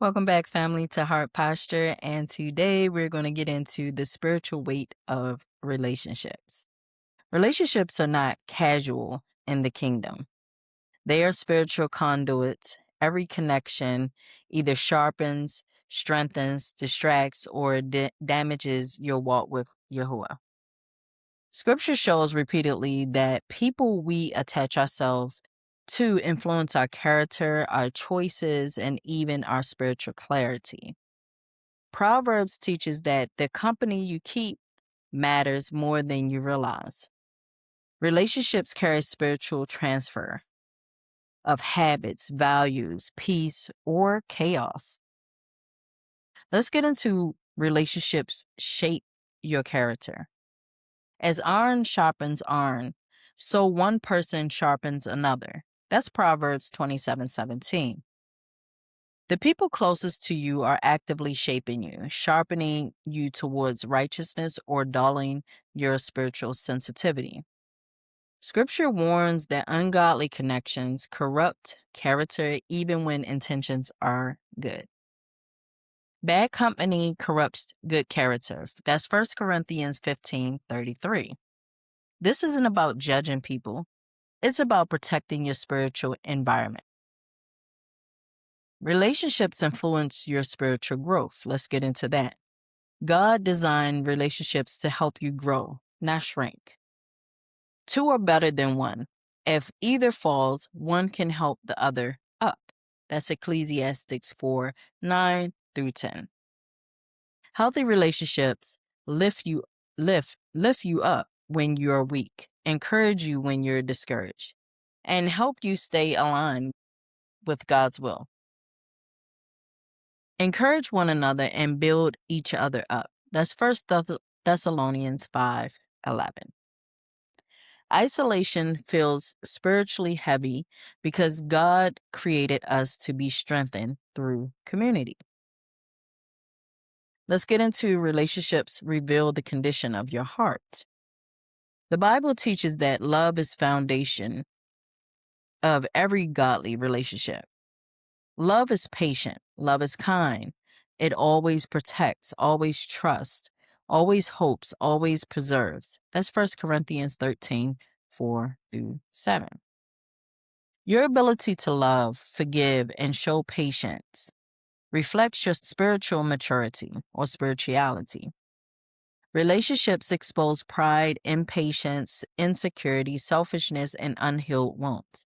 Welcome back, family, to Heart Posture. And today we're going to get into the spiritual weight of relationships. Relationships are not casual in the kingdom, they are spiritual conduits. Every connection either sharpens, strengthens, distracts, or damages your walk with Yahuwah. Scripture shows repeatedly that people we attach ourselves to influence our character, our choices, and even our spiritual clarity. Proverbs teaches that the company you keep matters more than you realize. Relationships carry spiritual transfer of habits, values, peace, or chaos. Let's get into relationships shape your character. As iron sharpens iron, so one person sharpens another. That's Proverbs 27:17. The people closest to you are actively shaping you, sharpening you towards righteousness or dulling your spiritual sensitivity. Scripture warns that ungodly connections corrupt character even when intentions are good. Bad company corrupts good character. That's 1 Corinthians 15:33. This isn't about judging people, it's about protecting your spiritual environment. Relationships influence your spiritual growth. Let's get into that. God designed relationships to help you grow, not shrink. Two are better than one. If either falls, one can help the other up. That's Ecclesiastes 4:9-10. Healthy relationships lift you up when you're weak, encourage you when you're discouraged, and help you stay aligned with God's will. Encourage one another and build each other up. That's 1 Thessalonians 5:11. Isolation feels spiritually heavy because God created us to be strengthened through community. Let's get into relationships reveal the condition of your heart. The Bible teaches that love is foundation of every godly relationship. Love is patient. Love is kind. It always protects, always trusts, always hopes, always preserves. That's 1 Corinthians 13:4-7. Your ability to love, forgive, and show patience reflects your spiritual maturity or spirituality. Relationships expose pride, impatience, insecurity, selfishness, and unhealed wounds.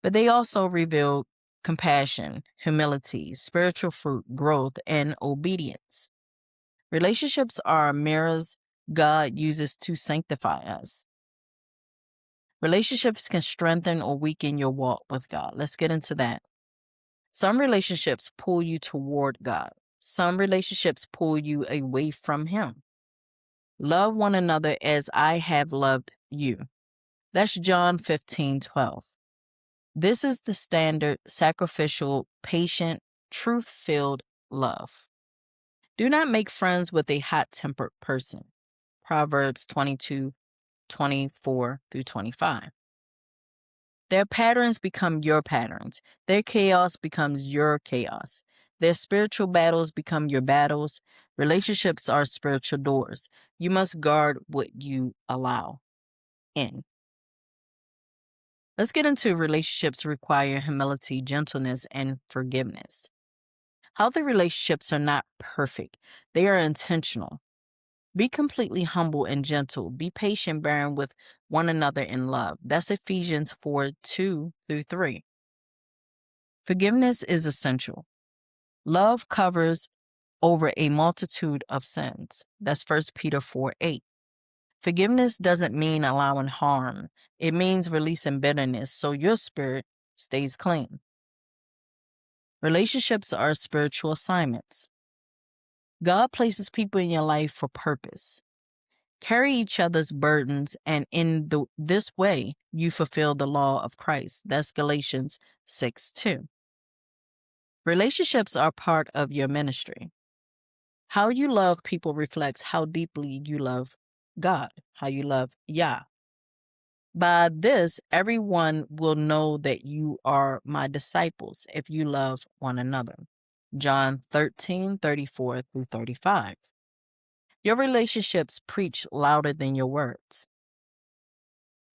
But they also reveal compassion, humility, spiritual fruit, growth, and obedience. Relationships are mirrors God uses to sanctify us. Relationships can strengthen or weaken your walk with God. Let's get into that. Some relationships pull you toward God. Some relationships pull you away from Him. Love one another as I have loved you. That's John 15:12. This is the standard, sacrificial, patient, truth-filled love. Do not make friends with a hot-tempered person. Proverbs 22:24-25. Their patterns become your patterns. Their chaos becomes your chaos. Their spiritual battles become your battles. Relationships are spiritual doors. You must guard what you allow in. Let's get into relationships require humility, gentleness, and forgiveness. Healthy relationships are not perfect. They are intentional. Be completely humble and gentle. Be patient, bearing with one another in love. That's Ephesians 4:2-3. Forgiveness is essential. Love covers over a multitude of sins. That's 1 Peter 4:8. Forgiveness doesn't mean allowing harm. It means releasing bitterness so your spirit stays clean. Relationships are spiritual assignments. God places people in your life for purpose. Carry each other's burdens, and in this way, you fulfill the law of Christ. That's Galatians 6:2. Relationships are part of your ministry. How you love people reflects how deeply you love God, how you love Yah. By this, everyone will know that you are my disciples if you love one another. John 13:34-35. Your relationships preach louder than your words.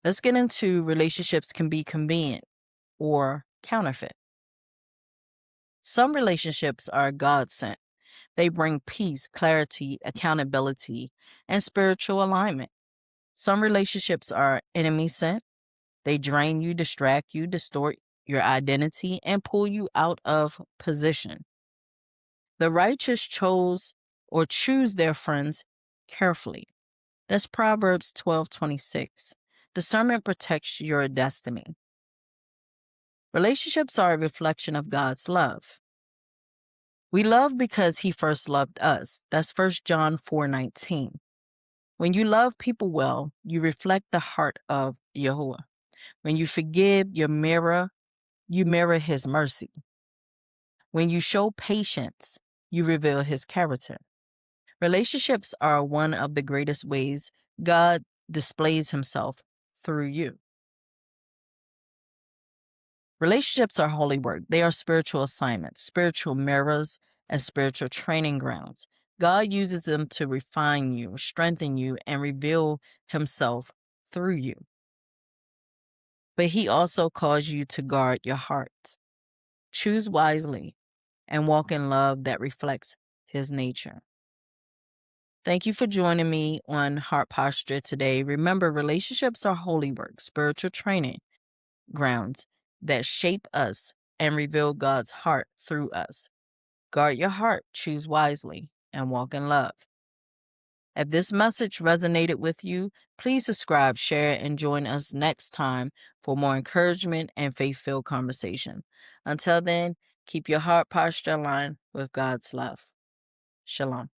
Let's get into relationships can be convenient or counterfeit. Some relationships are God sent. They bring peace, clarity, accountability, and spiritual alignment. Some relationships are enemy sent. They drain you, distract you, distort your identity, and pull you out of position. The righteous choose their friends carefully. That's Proverbs 12:26. Discernment protects your destiny. Relationships are a reflection of God's love. We love because he first loved us. That's 1 John 4:19. When you love people well, you reflect the heart of Yahuwah. When you forgive, you mirror his mercy. When you show patience, you reveal his character. Relationships are one of the greatest ways God displays himself through you. Relationships are holy work. They are spiritual assignments, spiritual mirrors, and spiritual training grounds. God uses them to refine you, strengthen you, and reveal himself through you. But he also calls you to guard your heart. Choose wisely and walk in love that reflects his nature. Thank you for joining me on Heart Posture today. Remember, relationships are holy work, spiritual training grounds that shape us and reveal God's heart through us. Guard your heart, choose wisely, and walk in love. If this message resonated with you, please subscribe, share, and join us next time for more encouragement and faith-filled conversation. Until then, keep your heart posture aligned with God's love. Shalom.